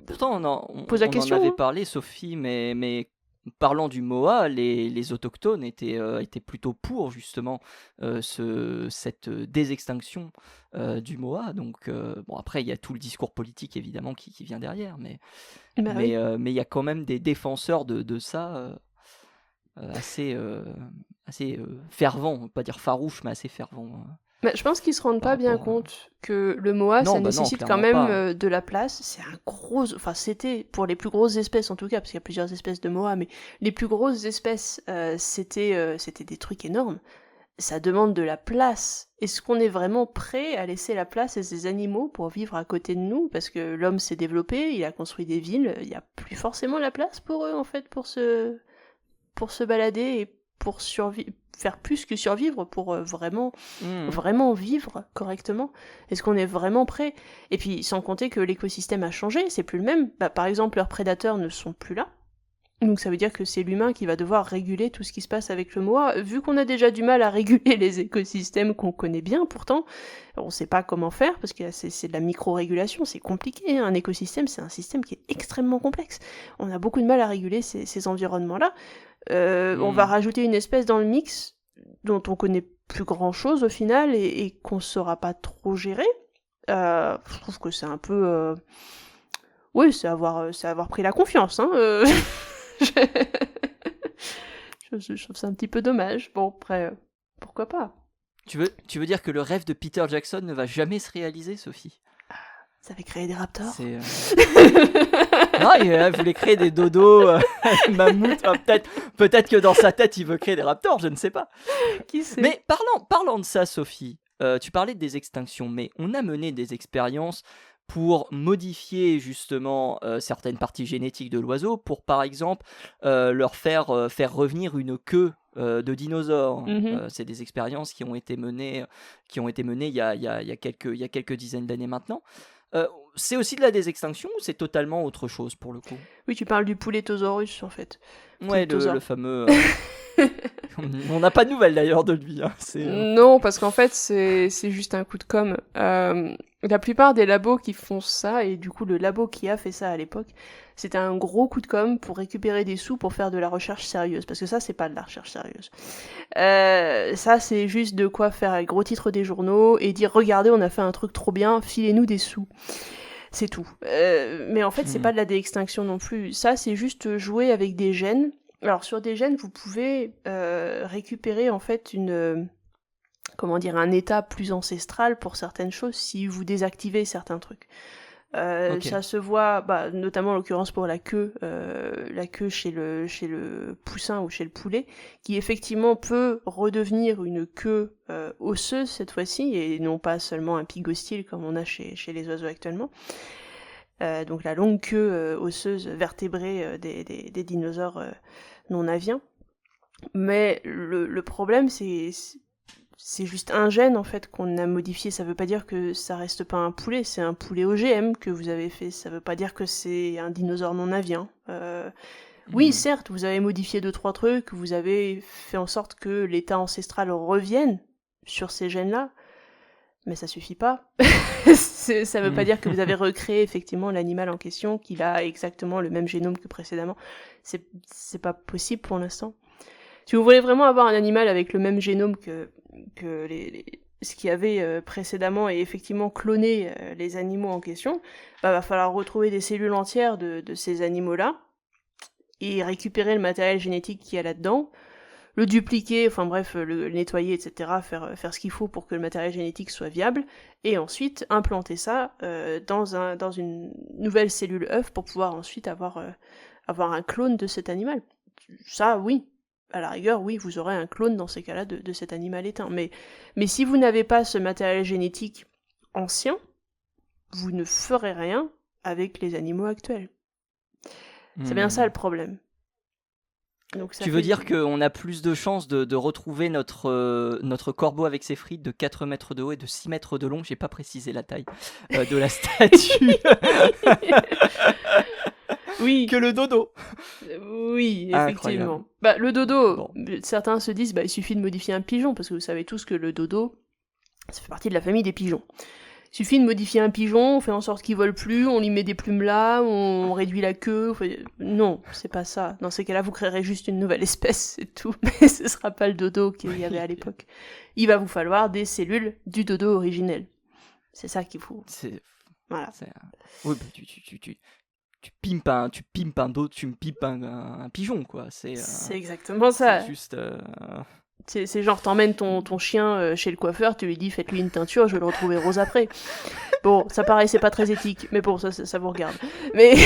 Pourtant, on pose la question, en avait parlé, Sophie, mais parlant du Moa, les autochtones étaient plutôt pour, justement, cette désextinction du Moa. Donc, bon, après, il y a tout le discours politique, évidemment, qui vient derrière, mais il y a quand même des défenseur de ça... assez fervent, on va pas dire farouche, mais assez fervent. Mais je pense qu'ils se rendent pas bien compte que le Moa, ça nécessite quand même de la place. C'est un gros... Enfin, c'était, pour les plus grosses espèces en tout cas, parce qu'il y a plusieurs espèces de Moa, mais les plus grosses espèces, c'était des trucs énormes. Ça demande de la place. Est-ce qu'on est vraiment prêt à laisser la place à ces animaux pour vivre à côté de nous? Parce que l'homme s'est développé, il a construit des villes, il n'y a plus forcément la place pour eux, en fait, pour se balader et pour faire plus que survivre, pour vraiment vivre correctement. Est-ce qu'on est vraiment prêt? Et puis, sans compter que l'écosystème a changé, c'est plus le même. Par exemple, leurs prédateurs ne sont plus là. Donc ça veut dire que c'est l'humain qui va devoir réguler tout ce qui se passe avec le Moa. Vu qu'on a déjà du mal à réguler les écosystèmes qu'on connaît bien pourtant, on ne sait pas comment faire, parce que c'est de la micro-régulation, c'est compliqué. Hein. Un écosystème, c'est un système qui est extrêmement complexe. On a beaucoup de mal à réguler ces environnements-là. On va rajouter une espèce dans le mix dont on connaît plus grand-chose au final et qu'on ne saura pas trop gérer. Je trouve que c'est un peu... Oui, c'est avoir pris la confiance. Hein. Je trouve ça un petit peu dommage. Bon, après, pourquoi pas? Tu veux dire que le rêve de Peter Jackson ne va jamais se réaliser, Sophie? Ça avait créé des raptors. C'est... Non, il voulait créer des dodos, mammouths. Enfin, peut-être que dans sa tête, il veut créer des raptors, je ne sais pas. Qui sait? Mais parlant de ça, Sophie, tu parlais des extinctions, mais on a mené des expériences pour modifier justement certaines parties génétiques de l'oiseau, pour par exemple leur faire revenir une queue de dinosaure. C'est des expériences qui ont été menées il y a quelques dizaines d'années maintenant. C'est aussi de la désextinction ou c'est totalement autre chose pour le coup? Oui, tu parles du Pouletosaurus en fait. Ouais, Pouletosaure. le fameux. On n'a pas de nouvelles d'ailleurs de lui. Hein. Non, parce qu'en fait, c'est juste un coup de com'. La plupart des labos qui font ça, et du coup le labo qui a fait ça à l'époque, c'était un gros coup de com' pour récupérer des sous pour faire de la recherche sérieuse. Parce que ça, c'est pas de la recherche sérieuse. Ça, c'est juste de quoi faire un gros titre des journaux et dire « Regardez, on a fait un truc trop bien, filez-nous des sous ». C'est tout. Mais en fait, c'est pas de la déextinction non plus. Ça, c'est juste jouer avec des gènes. Alors, sur des gènes, vous pouvez récupérer en fait un état plus ancestral pour certaines choses si vous désactivez certains trucs. Ça se voit, notamment en l'occurrence pour la queue chez le poussin ou chez le poulet, qui effectivement peut redevenir une queue osseuse cette fois-ci, et non pas seulement un pygostyle comme on a chez les oiseaux actuellement. Donc la longue queue osseuse vertébrée des dinosaures non aviens. Mais le problème, c'est juste un gène en fait qu'on a modifié. Ça veut pas dire que ça reste pas un poulet, c'est un poulet OGM que vous avez fait. Ça veut pas dire que c'est un dinosaure non avien. Oui, certes, vous avez modifié 2-3 trucs, vous avez fait en sorte que l'état ancestral revienne sur ces gènes-là, mais ça suffit pas. Ça veut pas dire que vous avez recréé effectivement l'animal en question, qu'il a exactement le même génome que précédemment. C'est pas possible pour l'instant. Si vous voulez vraiment avoir un animal avec le même génome que ce qu'il y avait précédemment et effectivement cloner les animaux en question, va falloir retrouver des cellules entières de ces animaux-là et récupérer le matériel génétique qu'il y a là-dedans, le dupliquer, enfin bref, le nettoyer, etc., faire ce qu'il faut pour que le matériel génétique soit viable, et ensuite implanter ça dans une nouvelle cellule œuf pour pouvoir ensuite avoir un clone de cet animal. Ça, oui. À la rigueur, oui, vous aurez un clone dans ces cas-là de cet animal éteint. Mais si vous n'avez pas ce matériel génétique ancien, vous ne ferez rien avec les animaux actuels. C'est bien ça le problème. Donc, tu veux dire qu'on a plus de chances de retrouver notre corbeau avec ses frites de 4 mètres de haut et de 6 mètres de long, j'ai pas précisé la taille de la statue. Oui. Que le dodo. Oui, effectivement. Le dodo, certains se disent, il suffit de modifier un pigeon, parce que vous savez tous que le dodo, ça fait partie de la famille des pigeons. Il suffit de modifier un pigeon, on fait en sorte qu'il vole plus, on lui met des plumes là, on réduit la queue. Non, c'est pas ça. Dans ces cas-là, vous créerez juste une nouvelle espèce, c'est tout. Mais ce sera pas le dodo qu'il y avait à l'époque. Il va vous falloir des cellules du dodo originel. C'est ça qu'il faut. Voilà. Oui, tu pimpes un dos, tu me pipes un pigeon, quoi. C'est exactement ça. C'est juste... C'est genre, t'emmènes ton chien chez le coiffeur, tu lui dis faites-lui une teinture, je vais le retrouver rose après. Bon, ça paraissait pas très éthique, mais bon, ça vous regarde. Mais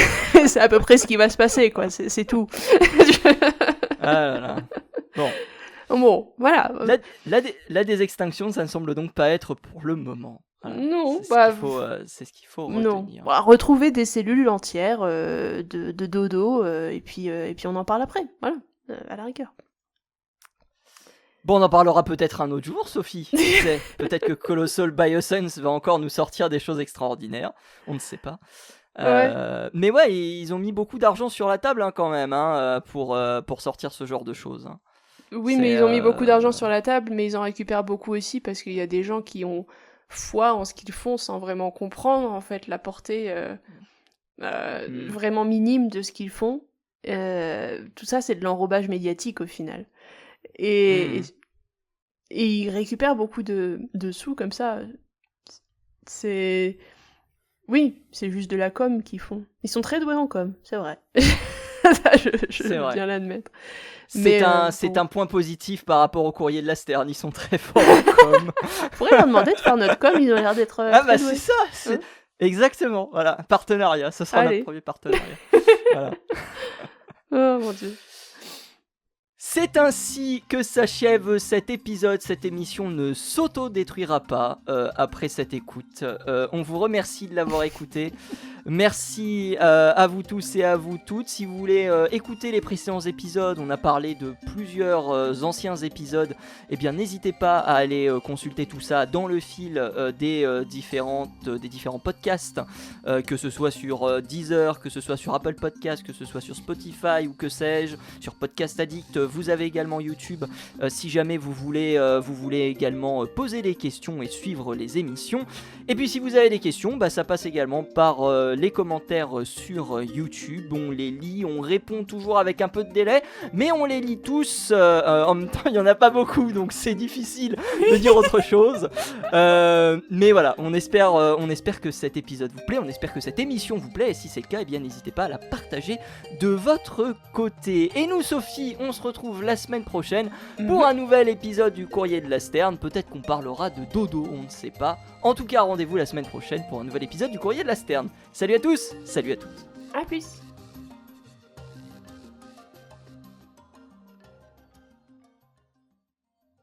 c'est à peu près ce qui va se passer, quoi, c'est tout. Ah là là. Bon, voilà. La désextinction, ça ne semble donc pas être pour le moment. Voilà. Non, c'est ce qu'il faut retenir. Non. Retrouver des cellules entières de dodo, et puis on en parle après, voilà, à la rigueur. Bon, on en parlera peut-être un autre jour, Sophie. Peut-être que Colossal Bioscience va encore nous sortir des choses extraordinaires. On ne sait pas. Ouais. Mais ouais, ils ont mis beaucoup d'argent sur la table quand même pour sortir ce genre de choses. Hein. Oui, mais ils ont mis beaucoup d'argent sur la table, mais ils en récupèrent beaucoup aussi parce qu'il y a des gens qui ont foi en ce qu'ils font sans vraiment comprendre en fait la portée vraiment minime de ce qu'ils font. Tout ça, c'est de l'enrobage médiatique au final. Et ils récupèrent beaucoup de sous comme ça. Oui, c'est juste de la com qu'ils font. Ils sont très doués en com, c'est vrai. Ça, je C'est veux vrai. bien l'admettre. C'est Mais, un point positif par rapport au courrier de la Stern, ils sont très forts en com. On pourrait leur demander de faire notre com, ils ont l'air d'être Ah très bah doués. c'est ça, c'est... Hein Exactement, voilà, partenariat, ce sera Allez. notre premier partenariat. Voilà. Oh mon dieu. C'est ainsi que s'achève cet épisode. Cette émission ne s'auto-détruira pas après cette écoute. On vous remercie de l'avoir écouté. Merci à vous tous et à vous toutes. Si vous voulez écouter les précédents épisodes, on a parlé de plusieurs anciens épisodes. Eh bien, n'hésitez pas à aller consulter tout ça dans le fil des différents podcasts, que ce soit sur Deezer, que ce soit sur Apple Podcasts, que ce soit sur Spotify ou que sais-je, sur Podcast Addict. Vous avez également YouTube. Si jamais vous voulez également poser des questions et suivre les émissions. Et puis si vous avez des questions, ça passe également par les commentaires sur YouTube. On les lit, on répond toujours avec un peu de délai, mais on les lit tous. En même temps, il n'y en a pas beaucoup, donc c'est difficile de dire autre chose. Mais voilà, on espère que cet épisode vous plaît, on espère que cette émission vous plaît, et si c'est le cas, eh bien n'hésitez pas à la partager de votre côté. Et nous, Sophie, on se retrouve la semaine prochaine pour un nouvel épisode du Courrier de la Stern. Peut-être qu'on parlera de dodo, on ne sait pas. En tout cas, rendez-vous la semaine prochaine pour un nouvel épisode du Courrier de la Stern. Salut à tous, salut à toutes. À plus.